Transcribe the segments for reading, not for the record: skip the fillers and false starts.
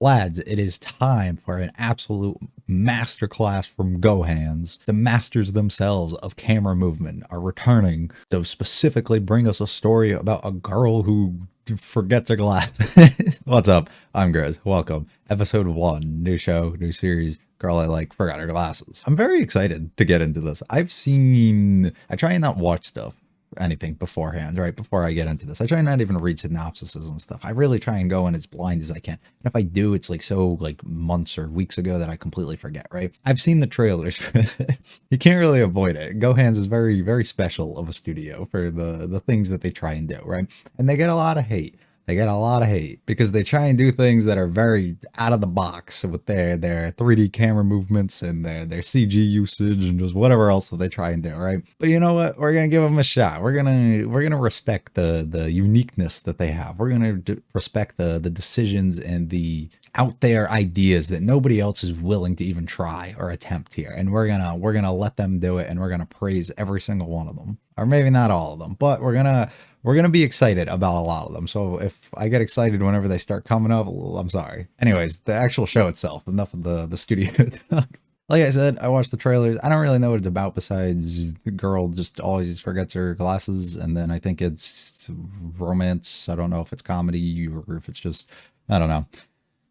Lads, it is time for an absolute masterclass from Gohans. The masters themselves of camera movement are returning to specifically bring us a story about a girl who forgets her glasses. What's up? I'm Grizz. Welcome. Episode 1. New show, new series. Girl I like forgot her glasses. I'm very excited to get into this. I try and not watch stuff anything beforehand, right? Before I get into this, I try not even read synopsises and stuff. I really try and go in as blind as I can. And if I do, it's like so like months or weeks ago that I completely forget, right? I've seen the trailers for this. You can't really avoid it. GoHands is very, very special of a studio for the things that they try and do, right? And they get a lot of hate. They get a lot of hate because they try and do things that are very out of the box with their 3D camera movements and their CG usage and just whatever else that they try and do, right? But you know what? We're gonna give them a shot. We're gonna respect the uniqueness that they have. We're gonna respect the decisions and the out there ideas that nobody else is willing to even try or attempt here. And we're gonna let them do it, and we're gonna praise every single one of them, or maybe not all of them, but we're gonna be excited about a lot of them. So if I get excited whenever they start coming up, I'm sorry. Anyways, the actual show itself, enough of the studio talk. Like I said, I watched the trailers. I don't really know what it's about besides the girl just always forgets her glasses, and then I think it's romance. I don't know if it's comedy or if it's just, I don't know.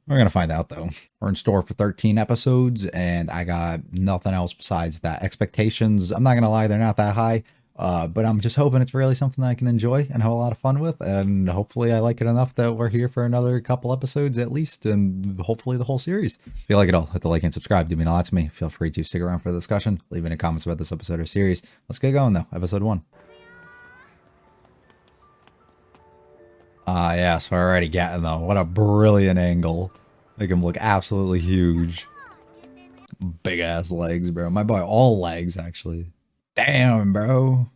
We're gonna find out though. We're in store for 13 episodes, and I got nothing else besides that. Expectations, I'm not gonna lie, they're not that high. But I'm just hoping it's really something that I can enjoy and have a lot of fun with, and hopefully I like it enough that we're here for another couple episodes at least, and hopefully the whole series. If you like it all, hit the like and subscribe. Do mean a lot to me. Feel free to stick around for the discussion. Leave any comments about this episode or series. Let's get going though. Episode 1. Yeah, so we're already getting though. What a brilliant angle. Make him look absolutely huge. Big ass legs, bro. My boy, all legs actually. Damn, bro.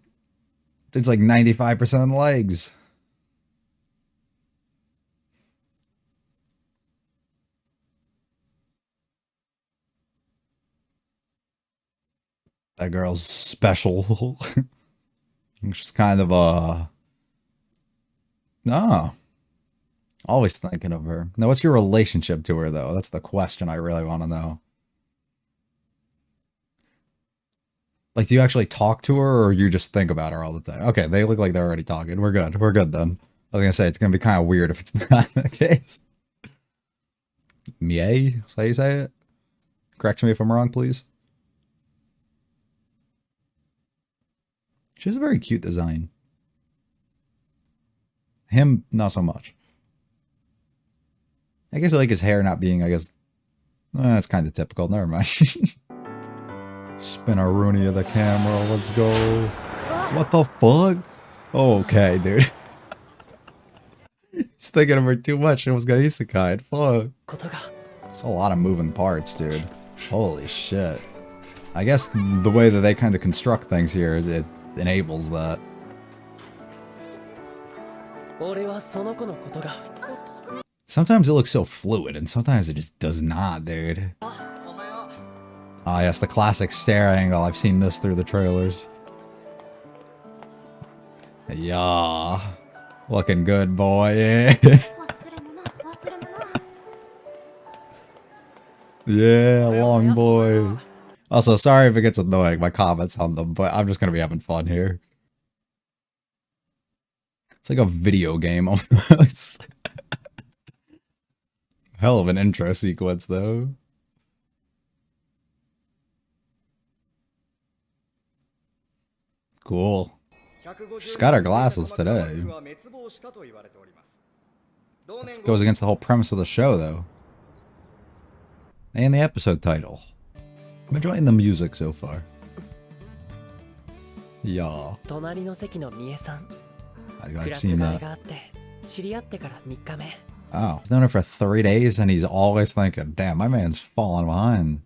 It's like 95% legs. That girl's special. She's kind of a... No. Always thinking of her. Now, what's your relationship to her, though? That's the question I really want to know. Like, do you actually talk to her, or you just think about her all the time? Okay, they look like they're already talking. We're good. We're good, then. I was gonna say, it's gonna be kind of weird if it's not the case. Mie? Is that how you say it? Correct me if I'm wrong, please. She has a very cute design. Him, not so much. I guess I like his hair not being, I guess... that's kind of typical. Never mind. Spin a Rooney of the camera. Let's go. What the fuck? Okay, dude. He's thinking of her too much. It was got isekai. Fuck. It's a lot of moving parts, dude. Holy shit. I guess the way that they kind of construct things here, it enables that. Sometimes it looks so fluid, and sometimes it just does not, dude. Oh yes, the classic stare angle. I've seen this through the trailers. Yeah. Looking good, boy. Yeah. Yeah, long boy. Also, sorry if it gets annoying, my comments on them, but I'm just gonna be having fun here. It's like a video game almost. Hell of an intro sequence, though. Cool. She's got her glasses today. That goes against the whole premise of the show, though. And the episode title. I'm enjoying the music so far. Yeah. I've seen that. Oh, he's known her for 3 days, and he's always thinking, damn, my man's falling behind.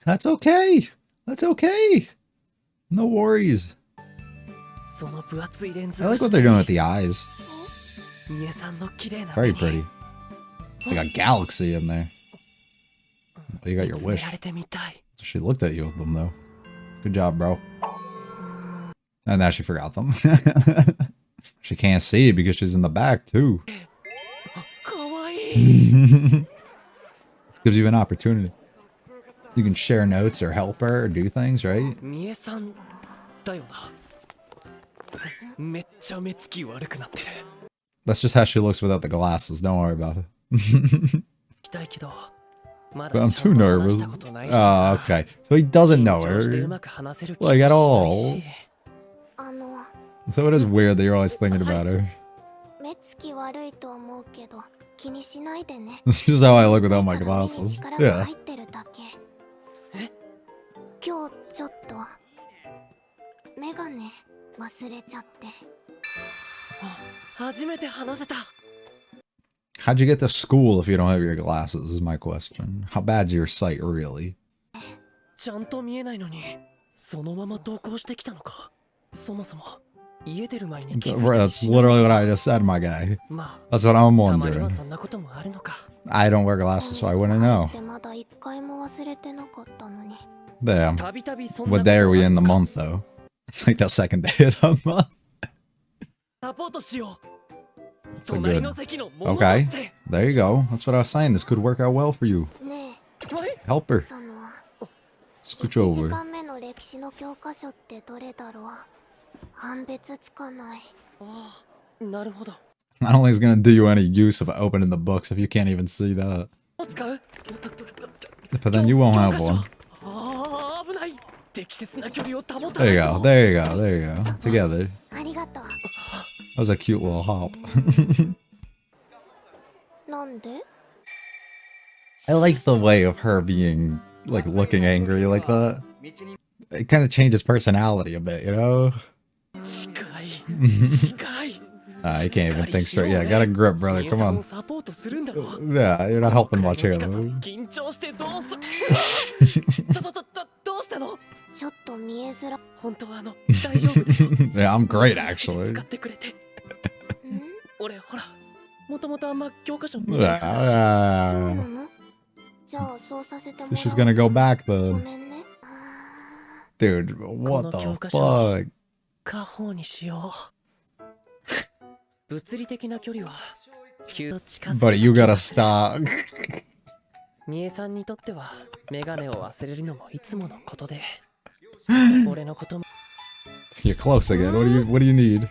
That's okay. That's okay. No worries. I like what they're doing with the eyes. Very pretty. Like a galaxy in there. Oh, you got your wish. So she looked at you with them, though. Good job, bro. And now she forgot them. She can't see because she's in the back, too. This gives you an opportunity. You can share notes or help her or do things, right? That's just how she looks without the glasses. Don't worry about it. But I'm too nervous. Oh, okay. So he doesn't know her. Like, at all. So it is weird that you're always thinking about her. This is just how I look without my glasses. Yeah. How'd you get to school if you don't have your glasses, is my question. How bad's your sight, really? That's literally what I just said, my guy. That's what I'm wondering. I don't wear glasses, so I wouldn't know. Damn. What day are we in the month, though? It's like the second day of the month. So good. Okay, there you go. That's what I was saying. This could work out well for you. Help her. Scooch over. I don't think it's gonna do you any use of opening the books if you can't even see that. But then you won't have one. There you go, there you go, there you go. Together. That was a cute little hop. I like the way of her being, like, looking angry like that. It kind of changes personality a bit, you know? You can't even think straight. Yeah, got a grip, brother. Come on. Yeah, you're not helping much here, though. Yeah, I'm great, actually. She's gonna go back, then. Dude, what the fuck? Buddy, you gotta stop. You're close again. What do you need?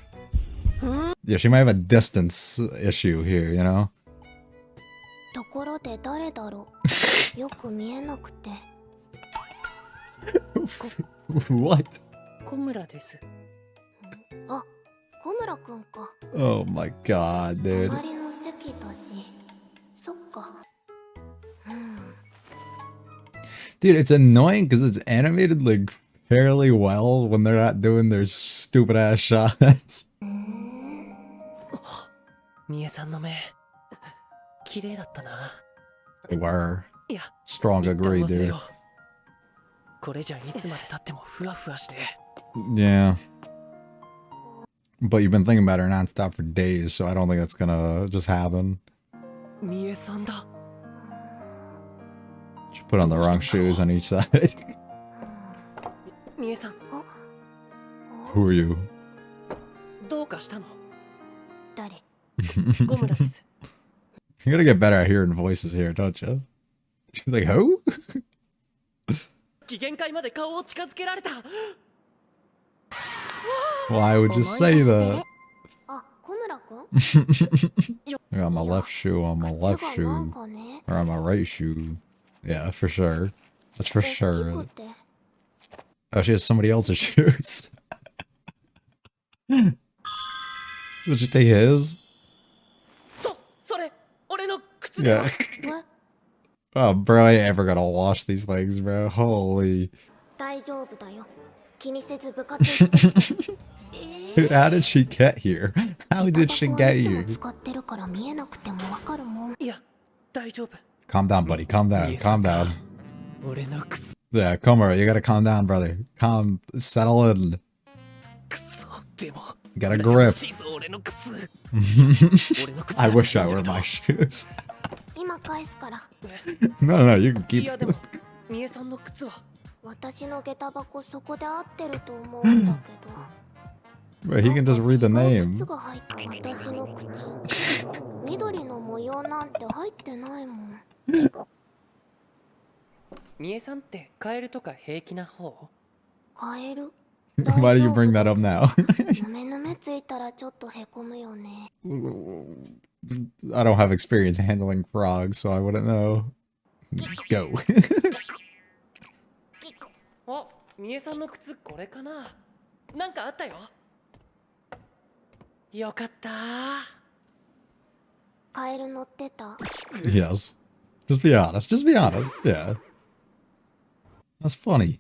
Yeah, she might have a distance issue here, you know? What? Oh my god, dude. Dude, it's annoying because it's animated like fairly well when they're not doing their stupid ass shots. They were. Strong agree, dude. Yeah. But you've been thinking about her non-stop for days, so I don't think that's gonna just happen. She put on the wrong shoes on each side. Who are you? You gotta get better at hearing voices here, don't you? She's like, who? Why would you say that? I got my left shoe on my left shoe. Or on my right shoe. Yeah, for sure. That's for sure. Oh, she has somebody else's shoes. Did you take his? Yeah. Oh, bro, I ain't ever gonna wash these legs, bro. Holy. Dude, how did she get here? How did she get here? Calm down, buddy. Calm down. Calm down. Yeah, come on. You gotta calm down, brother. Settle in. Get a grip. I wish I were my shoes. No, you can keep them. 私の下駄箱そこで合ってると思うんだけど。 Wait, he can just read the name. 靴が入って私の靴。緑の模様なんて入ってないもん。みえさんってカエルとか平気な方？カエル Why do you bring that up now? ぬめぬめついたらちょっとへこむよね。I don't have experience handling frogs, so I wouldn't know. Go. あ、みえさんの靴これかな？なんかあったよ。よかった。カエル乗ってた？ Yes. Just be honest. Just be honest. Yeah. That's funny.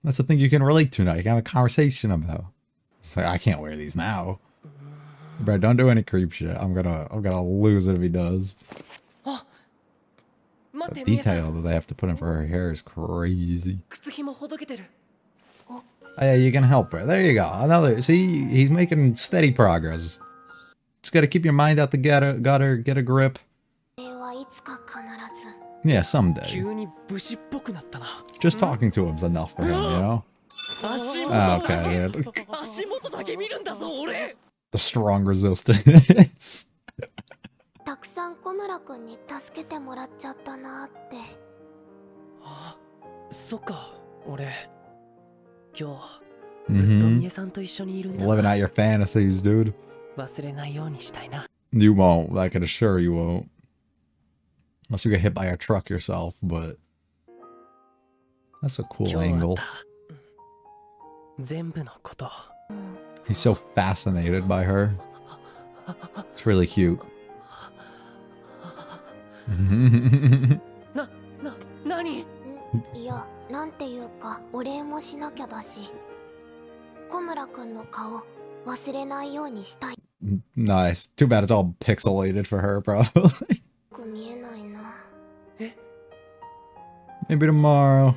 That's the thing you can relate to now. You can have a conversation about. It's like, I can't wear these now. Bro, don't do any creep shit. I'm gonna lose it if he does. The detail that they have to put in for her hair is crazy. Oh yeah, you can help her. There you go. Another. See, he's making steady progress. Just gotta keep your mind out the gutter, get a grip. Yeah, someday. Just talking to him's enough for him, you know? Okay, dude. The strong resistance. たくさん小村くんに助けてもらっちゃったなって。あ、そっか、俺今日ずっとみえさんと一緒にいるんだ。Living out your fantasies, dude. 忘れないようにしたいな。You won't. I can assure you won't. Unless you get hit by a truck yourself, but that's a cool angle. 全部のこと。 He's so fascinated by her. It's really cute. 何？いや、なんていうかお礼もしなきゃだし。小村くんの顔忘れないようにしたい。 Nice. Too bad it's all pixelated for her, probably. 見えないな。Maybe tomorrow.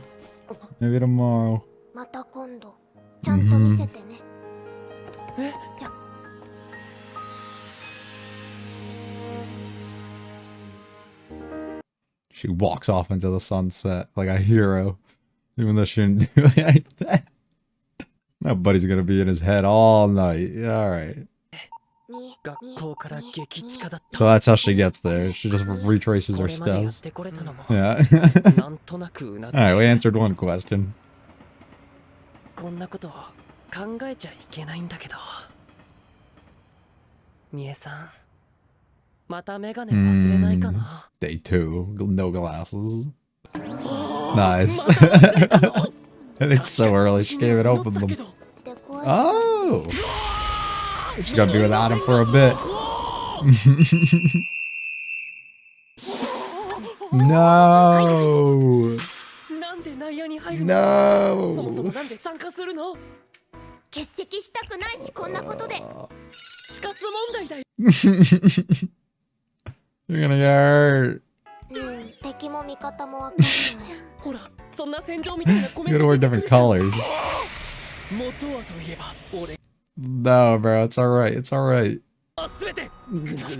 Maybe tomorrow. また今度ちゃんと見せてね。じゃ。 She walks off into the sunset like a hero, even though she didn't do anything. That buddy's gonna be in his head all night. Yeah, all right. So that's how she gets there. She just retraces her steps. Yeah. Alright, we answered one question. こんなこと考えちゃいけないんだけど。みえさん、またメガネ忘れないかな。 Day 2, no glasses. Nice. And it's so early, she can't even open them. Oh! She's gonna be without him for a bit. No! No! 欠席したくないしこんなことで。死活問題だよ。 You're gonna get hurt. 敵も味方もわかんない。ほら、そんな戦場みたいなコメン You ト。 gotta wear different colors. 元はといえば俺。 No, bro, it's alright, it's alright.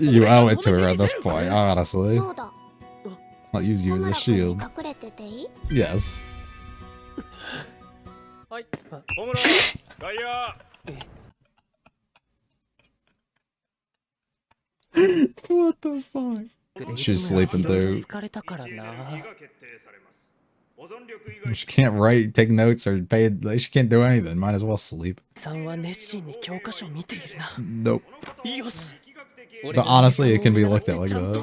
You owe it to her at this point, honestly. そうだ。 I'll use you as a shield. 隠れてていい？ Yes. はい。 What the fuck? She's sleeping through. 疲れたからな。 She can't write, take notes, or pay. Like, she can't do anything. Might as well sleep. さんは熱心に教科書見ているな。 Nope. よし。 But honestly, it can be looked at like that.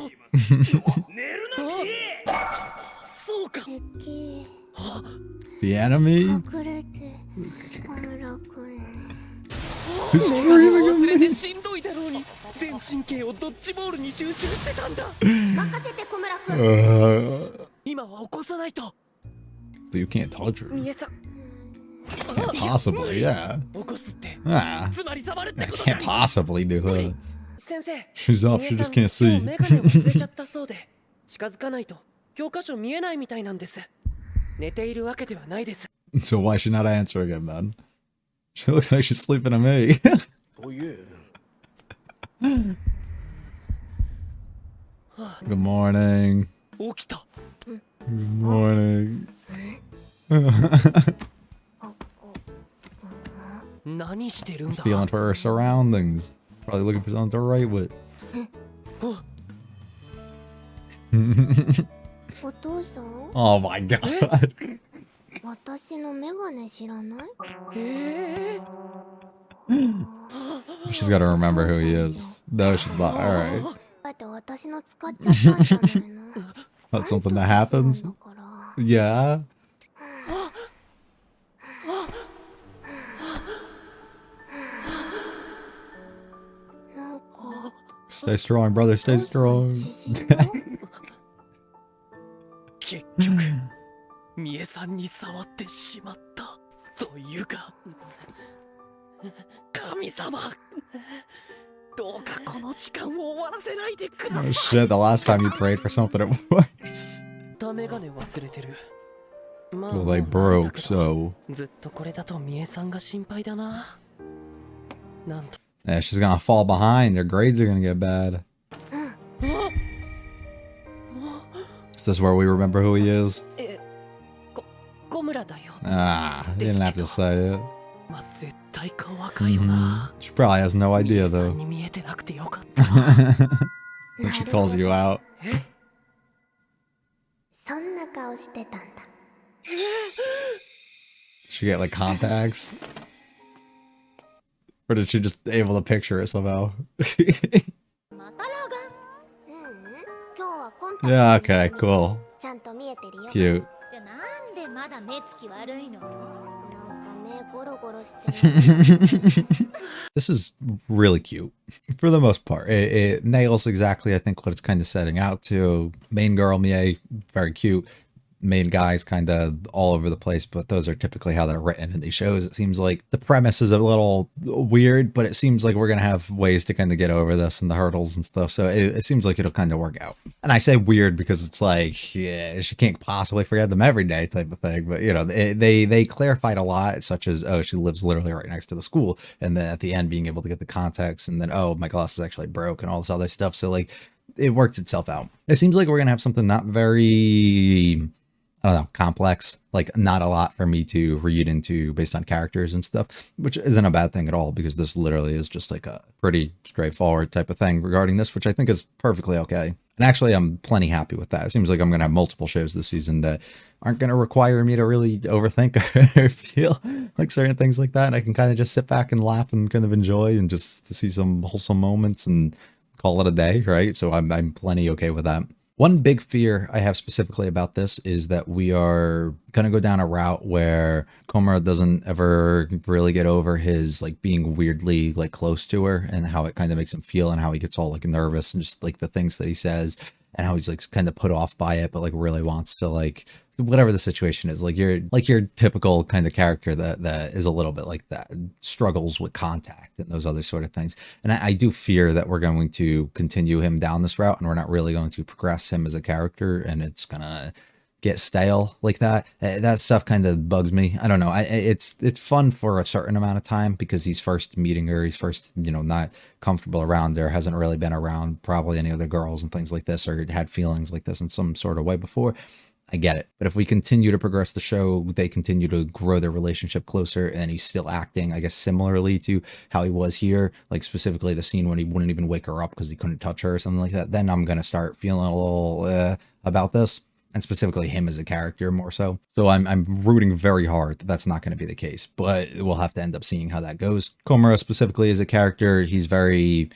そうか。 敵 The enemy? 隠れて小村くん。 Who's screaming at 忘れ me? てしんどいだろうに。全神経をドッジボールに集中してたんだ。任せて小村くん。今は起こさないと。 But you can't touch her. みえさん。 Can't possibly, yeah. 起こすって。 Ah, つまり触るって I ことか。 can't possibly do that. 先生。 She's up, she just can't see. メガネ忘れちゃったそうで、近づかないと教科書見えないみたいなんです。寝ているわけではないです。 So why is she not answering him then? She looks like she's sleeping to me. Oh yeah. Good morning. 起きた。 Good morning. 何してるんだ Feeling for her surroundings. Probably looking for something to write with. お父さん Oh my god. 私のメガネ知らない She's got to remember who he is. No, she's not. Alright. だって私の使っちゃったんじゃないの That's something that happens? だから Yeah. なんか Stay strong, brother. Stay お父さん strong. 知人だ結局ミエさんに触ってしまったというか神様どうかこの時間を終わらせないでくださ Oh い shit, the last time you prayed for something, it works. メガネ忘れてるまあ Well, they もう慣れ broke, たけど so. ずっとこれだとミエさんが心配だななんと Yeah, she's gonna fall behind. Their grades are gonna get bad. Is this where we remember who he is? 小村だよ Ah, you didn't have to say it. まあ絶対顔赤いよな She probably has no ミ idea エさ though んに見えてなくてよかった when she calls you out. そんな顔してたんだ She get like contacts? Or did she just able to picture it somehow? また裸眼今日はコンタクト Yeah, にして okay, みた cool. ちゃんと見えてるよ Cute. じゃあなんでまだ目つき悪いの？なんか目ゴロゴロしてる This is really cute for the most part. It nails exactly, I think, what it's kind of setting out to. Main girl, Mie, very cute. Main guys kind of all over the place, but those are typically how they're written in these shows. It seems like the premise is a little weird, but it seems like we're going to have ways to kind of get over this and the hurdles and stuff. So it seems like it'll kind of work out. And I say weird because it's like, yeah, she can't possibly forget them every day type of thing. But, you know, they clarified a lot, such as, oh, she lives literally right next to the school. And then at the end, being able to get the context and then, oh, my glass is actually broke and all this other stuff. So like it works itself out. It seems like we're going to have something not very, I don't know, complex, like not a lot for me to read into based on characters and stuff, which isn't a bad thing at all because this literally is just like a pretty straightforward type of thing regarding this, which I think is perfectly okay. And actually, I'm plenty happy with that. It seems like I'm going to have multiple shows this season that aren't going to require me to really overthink or feel like certain things like that. And I can kind of just sit back and laugh and kind of enjoy and just see some wholesome moments and call it a day, right? So I'm plenty okay with that. One big fear I have specifically about this is that we are going to go down a route where Komura doesn't ever really get over his like being weirdly like close to her and how it kind of makes him feel and how he gets all like nervous and just like the things that he says and how he's like kind of put off by it, but like really wants to like whatever the situation is, like your typical kind of character that is a little bit like that, struggles with contact and those other sort of things. And I do fear that we're going to continue him down this route and we're not really going to progress him as a character and it's gonna get stale like that. That stuff kind of bugs me. I don't know. It's fun for a certain amount of time because he's first meeting her. He's first, you know, not comfortable around her, hasn't really been around probably any other girls and things like this or had feelings like this in some sort of way before. I get it. But if we continue to progress the show, they continue to grow their relationship closer and he's still acting, I guess, similarly to how he was here, like specifically the scene when he wouldn't even wake her up because he couldn't touch her or something like that, then I'm going to start feeling a little about this. And specifically him as a character more so. So I'm rooting very hard that that's not going to be the case, but we'll have to end up seeing how that goes. Komura specifically as a character, he's very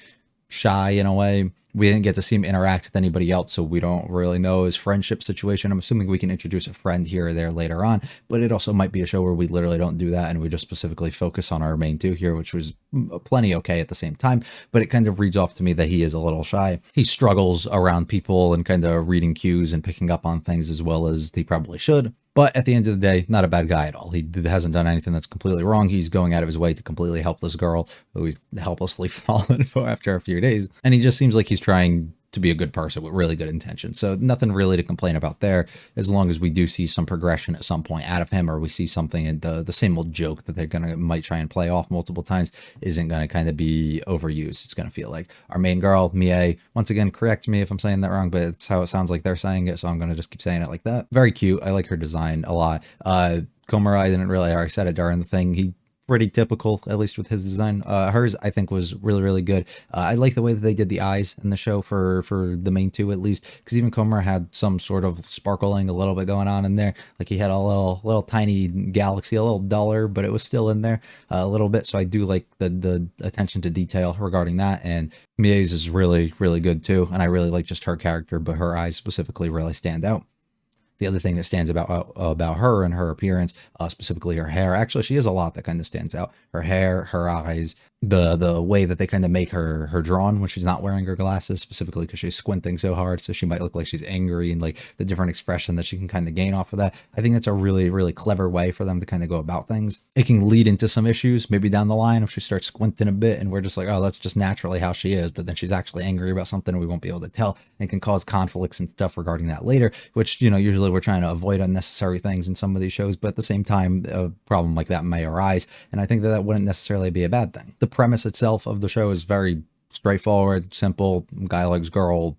shy in a way. We didn't get to see him interact with anybody else, so we don't really know his friendship situation. I'm assuming we can introduce a friend here or there later on, but it also might be a show where we literally don't do that and we just specifically focus on our main two here, which was plenty okay at the same time, but it kind of reads off to me that he is a little shy. He struggles around people and kind of reading cues and picking up on things as well as he probably should. But at the end of the day, not a bad guy at all. He hasn't done anything that's completely wrong. He's going out of his way to completely help this girl who he's helplessly fallen for after a few days. And he just seems like he's trying to be a good person with really good intentions. So nothing really to complain about there, as long as we do see some progression at some point out of him, or we see something in the same old joke that they're gonna might try and play off multiple times isn't gonna kind of be overused. It's gonna feel like our main girl, Mie, once again, correct me if I'm saying that wrong, but it's how it sounds like they're saying it, so I'm gonna just keep saying it like that. Very cute. I like her design a lot. Komura, I didn't really, I said it during the thing, he pretty typical, at least with his design. Hers, I think, was really, really good. I like the way that they did the eyes in the show for the main two, at least, because even Komura had some sort of sparkling a little bit going on in there. Like he had a little tiny galaxy, a little duller, but it was still in there a little bit. So I do like the attention to detail regarding that. And Mie's is really, really good too. And I really like just her character, but her eyes specifically really stand out. The other thing that stands about her and her appearance, specifically her hair. Actually, she has a lot that kind of stands out. Her hair, her eyes, the way that they kind of make her drawn when she's not wearing her glasses, specifically because she's squinting so hard, so she might look like she's angry, and like the different expression that she can kind of gain off of that. I think that's a really, really clever way for them to kind of go about things. It can lead into some issues maybe down the line if she starts squinting a bit and we're just like, oh, that's just naturally how she is, but then she's actually angry about something and we won't be able to tell, and can cause conflicts and stuff regarding that later, which, you know, usually we're trying to avoid unnecessary things in some of these shows, but at the same time, a problem like that may arise, and I think that wouldn't necessarily be a bad thing. The premise itself of the show is very straightforward, simple. Guy likes girl,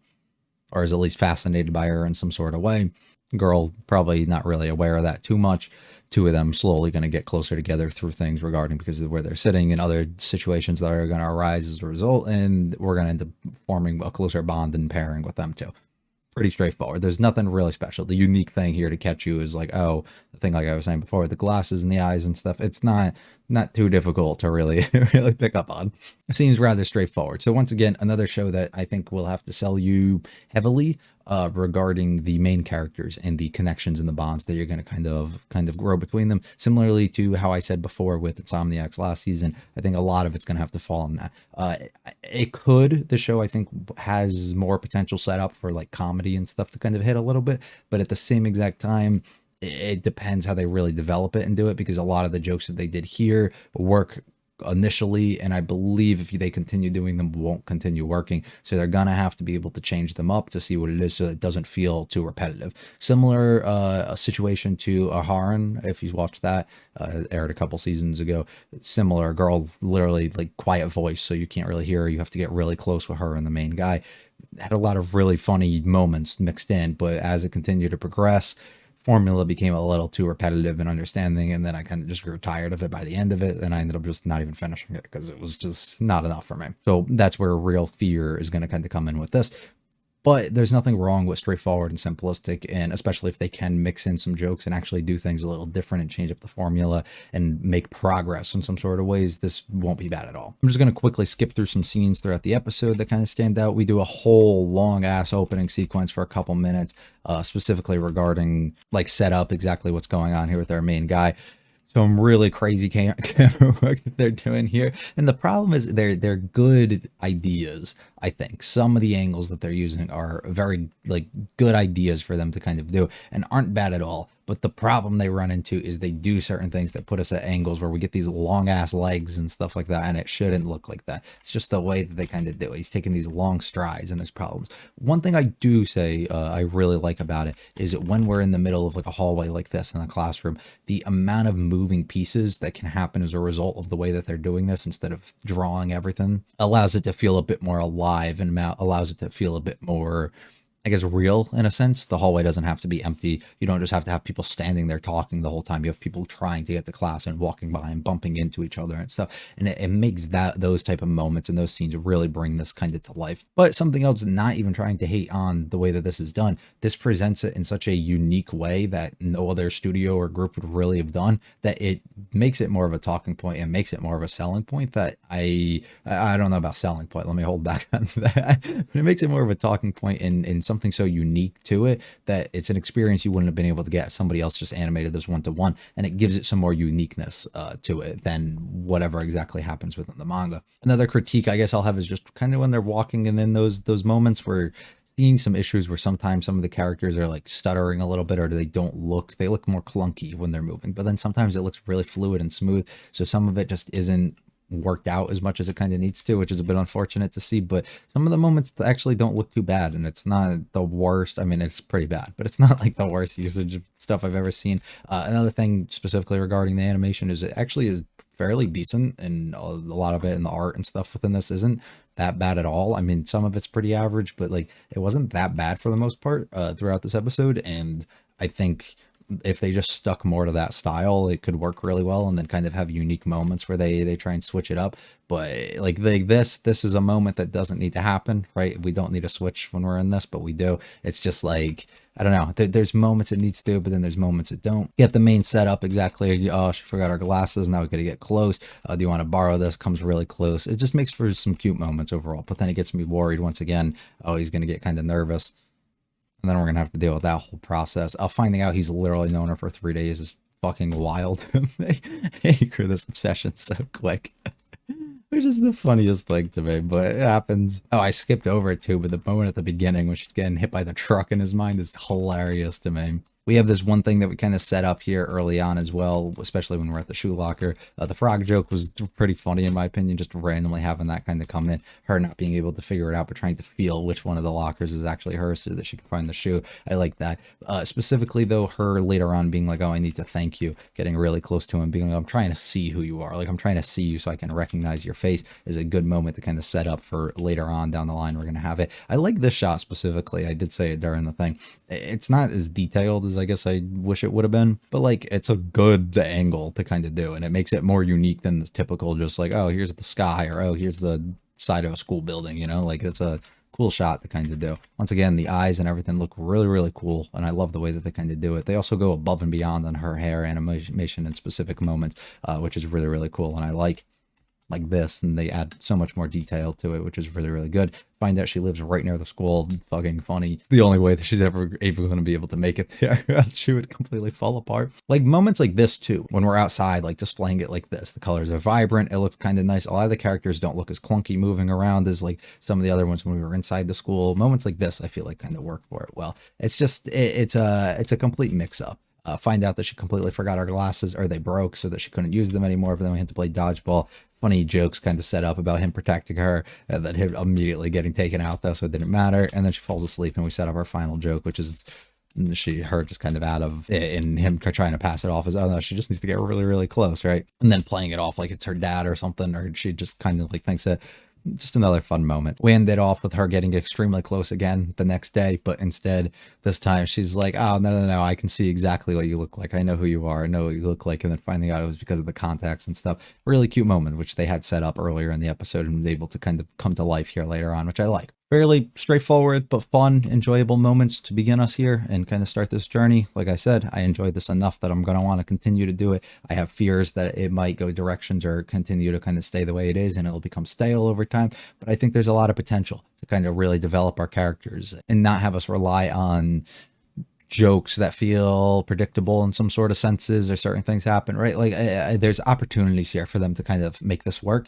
or is at least fascinated by her in some sort of way. Girl probably not really aware of that too much. Two of them slowly going to get closer together through things regarding because of where they're sitting and other situations that are going to arise as a result, and we're going to end up forming a closer bond and pairing with them too. Pretty straightforward. There's nothing really special. The unique thing here to catch you is like, oh, the thing like I was saying before, the glasses and the eyes and stuff. It's not too difficult to really really pick up on. It seems rather straightforward. So once again, another show that I think will have to sell you heavily regarding the main characters and the connections and the bonds that you're going to kind of grow between them. Similarly to how I said before with Insomniacs last season, I think a lot of it's going to have to fall on that. The show I think has more potential set up for like comedy and stuff to kind of hit a little bit, but at the same exact time, it depends how they really develop it and do it, because a lot of the jokes that they did here work initially, and I believe if they continue doing them, won't continue working, so they're gonna have to be able to change them up to see what it is so it doesn't feel too repetitive. Similar a situation to Aharon, if you watched that, aired a couple seasons ago. Similar, girl, literally like quiet voice, so you can't really hear her, you have to get really close with her and the main guy. Had a lot of really funny moments mixed in, but as it continued to progress, formula became a little too repetitive and understanding, and then I kind of just grew tired of it by the end of it, and I ended up just not even finishing it because it was just not enough for me. So that's where real fear is going to kind of come in with this. But there's nothing wrong with straightforward and simplistic, and especially if they can mix in some jokes and actually do things a little different and change up the formula and make progress in some sort of ways, this won't be bad at all. I'm just going to quickly skip through some scenes throughout the episode that kind of stand out. We do a whole long ass opening sequence for a couple minutes, specifically regarding like set up exactly what's going on here with our main guy. Some really crazy camera work that they're doing here. And the problem is they're good ideas, I think. Some of the angles that they're using are very like good ideas for them to kind of do and aren't bad at all. But the problem they run into is they do certain things that put us at angles where we get these long ass legs and stuff like that, and it shouldn't look like that. It's just the way that they kind of do it. He's taking these long strides and there's problems. One thing I do say I really like about it is that when we're in the middle of like a hallway like this in a classroom, the amount of moving pieces that can happen as a result of the way that they're doing this instead of drawing everything allows it to feel a bit more alive and allows it to feel a bit more, I guess, real in a sense. The hallway doesn't have to be empty. You don't just have to have people standing there talking the whole time. You have people trying to get to class and walking by and bumping into each other and stuff. And it makes those type of moments and those scenes really bring this kind of to life. But something else, not even trying to hate on the way that this is done, this presents it in such a unique way that no other studio or group would really have done, that it makes it more of a talking point and makes it more of a selling point that I don't know about selling point. Let me hold back on that. But it makes it more of a talking point in something so unique to it that it's an experience you wouldn't have been able to get if somebody else just animated this one-to-one, and it gives it some more uniqueness to it than whatever exactly happens within the manga. Another critique I guess I'll have is just kind of when they're walking and then those moments where seeing some issues where sometimes some of the characters are like stuttering a little bit, or they look more clunky when they're moving, but then sometimes it looks really fluid and smooth, so some of it just isn't worked out as much as it kind of needs to, which is a bit unfortunate to see. But some of the moments actually don't look too bad, and it's not the worst. I mean, it's pretty bad, but it's not like the worst usage of stuff I've ever seen. Another thing specifically regarding the animation is it actually is fairly decent, and a lot of it and the art and stuff within this isn't that bad at all. I mean, some of it's pretty average, but like it wasn't that bad for the most part throughout this episode. And I think if they just stuck more to that style, it could work really well, and then kind of have unique moments where they try and switch it up. But like this is a moment that doesn't need to happen, right? We don't need a switch when we're in this, but we do. It's just like, I don't know, there's moments it needs to, but then there's moments it don't. Get the main setup exactly. Oh, she forgot our glasses, now we gotta get close. Do you want to borrow this? Comes really close. It just makes for some cute moments overall, but then it gets me worried once again. Oh, he's gonna get kind of nervous, and then we're gonna have to deal with that whole process. Finding out he's literally known her for 3 days is fucking wild. They grew this obsession so quick. Which is the funniest thing to me, but it happens. Oh, I skipped over it too, but the moment at the beginning when she's getting hit by the truck in his mind is hilarious to me. We have this one thing that we kind of set up here early on as well, especially when we're at the shoe locker. The frog joke was pretty funny in my opinion, just randomly having that kind of come in. Her not being able to figure it out, but trying to feel which one of the lockers is actually hers so that she can find the shoe. I like that. Specifically though, her later on being like, oh, I need to thank you. Getting really close to him, being like, I'm trying to see who you are. Like, I'm trying to see you so I can recognize your face, is a good moment to kind of set up for later on down the line. We're going to have it. I like this shot specifically. I did say it during the thing. It's not as detailed as I guess I wish it would have been, but like it's a good angle to kind of do, and it makes it more unique than the typical just like, oh, here's the sky, or oh, here's the side of a school building, you know. Like, it's a cool shot to kind of do. Once again, the eyes and everything look really, really cool, and I love the way that they kind of do it. They also go above and beyond on her hair animation in specific moments, which is really, really cool, and I like this, and they add so much more detail to it, which is really, really good. Find out she lives right near the school. Fucking funny. It's the only way that she's ever going to be able to make it there. She would completely fall apart. Like moments like this too, when we're outside, like displaying it like this. The colors are vibrant. It looks kind of nice. A lot of the characters don't look as clunky moving around as like some of the other ones when we were inside the school. Moments like this, I feel like kind of work for it well. It's just, it's a complete mix up. Find out that she completely forgot her glasses, or they broke so that she couldn't use them anymore, but then we had to play dodgeball. Funny jokes kind of set up about him protecting her, and then him immediately getting taken out though, so it didn't matter. And then she falls asleep, and we set up our final joke, which is her just kind of out of it, and him trying to pass it off as, oh no, she just needs to get really, really close, right? And then playing it off like it's her dad or something, or she just kind of like thinks that. Just another fun moment. We ended off with her getting extremely close again the next day, but instead this time she's like, oh, no, I can see exactly what you look like. I know who you are. I know what you look like. And then finding out it was because of the contacts and stuff. Really cute moment, which they had set up earlier in the episode and was able to kind of come to life here later on, which I like. Fairly straightforward, but fun, enjoyable moments to begin us here and kind of start this journey. Like I said, I enjoyed this enough that I'm going to want to continue to do it. I have fears that it might go directions or continue to kind of stay the way it is and it'll become stale over time. But I think there's a lot of potential to kind of really develop our characters and not have us rely on jokes that feel predictable in some sort of senses, or certain things happen, right? Like there's opportunities here for them to kind of make this work.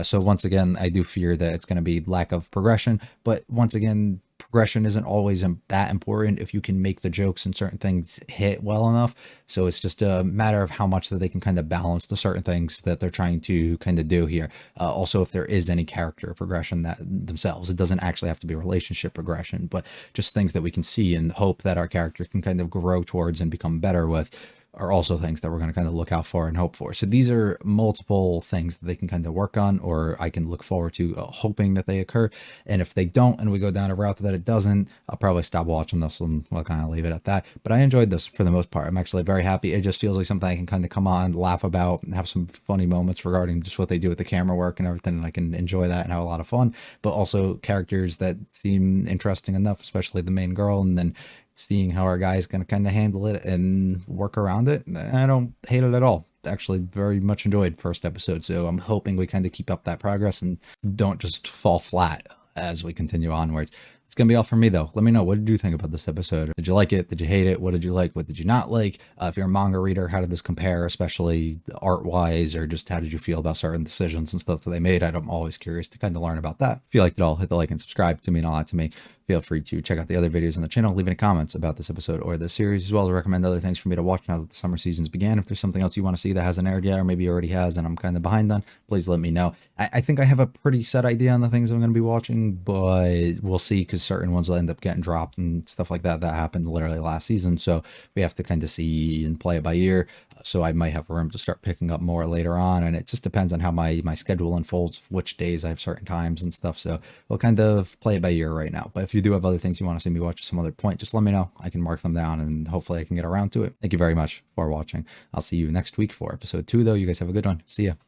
So once again, I do fear that it's going to be lack of progression, but once again, progression isn't always that important if you can make the jokes and certain things hit well enough. So it's just a matter of how much that they can kind of balance the certain things that they're trying to kind of do here. Also, if there is any character progression that themselves, it doesn't actually have to be relationship progression, but just things that we can see and hope that our character can kind of grow towards and become better with, are also things that we're going to kind of look out for and hope for. So these are multiple things that they can kind of work on, or I can look forward to hoping that they occur. And if they don't, and we go down a route that it doesn't, I'll probably stop watching this and we'll kind of leave it at that. But I enjoyed this for the most part. I'm actually very happy. It just feels like something I can kind of come on, laugh about, and have some funny moments regarding just what they do with the camera work and everything. And I can enjoy that and have a lot of fun, but also characters that seem interesting enough, especially the main girl. And then seeing how our guy is going to kind of handle it and work around it. I don't hate it at all. Actually, very much enjoyed first episode. So I'm hoping we kind of keep up that progress and don't just fall flat as we continue onwards. It's going to be all for me though. Let me know, what did you think about this episode? Did you like it? Did you hate it? What did you like? What did you not like? If you're a manga reader, how did this compare, especially art wise, or just how did you feel about certain decisions and stuff that they made? I'm always curious to kind of learn about that. If you liked it all, hit the like and subscribe to me and all that to me. Feel free to check out the other videos on the channel, leave any comments about this episode or the series, as well as recommend other things for me to watch now that the summer seasons began. If there's something else you want to see that hasn't aired yet, or maybe already has and I'm kind of behind on, please let me know. I think I have a pretty set idea on the things I'm going to be watching, but we'll see, because certain ones will end up getting dropped and stuff like that. That happened literally last season, so we have to kind of see and play it by ear. So I might have room to start picking up more later on, and it just depends on how my schedule unfolds, which days I have certain times and stuff. So we'll kind of play it by ear right now. But if you do have other things you want to see me watch at some other point, just let me know. I can mark them down and hopefully I can get around to it. Thank you very much for watching. I'll see you next week for episode 2 though. You guys have a good one. See ya.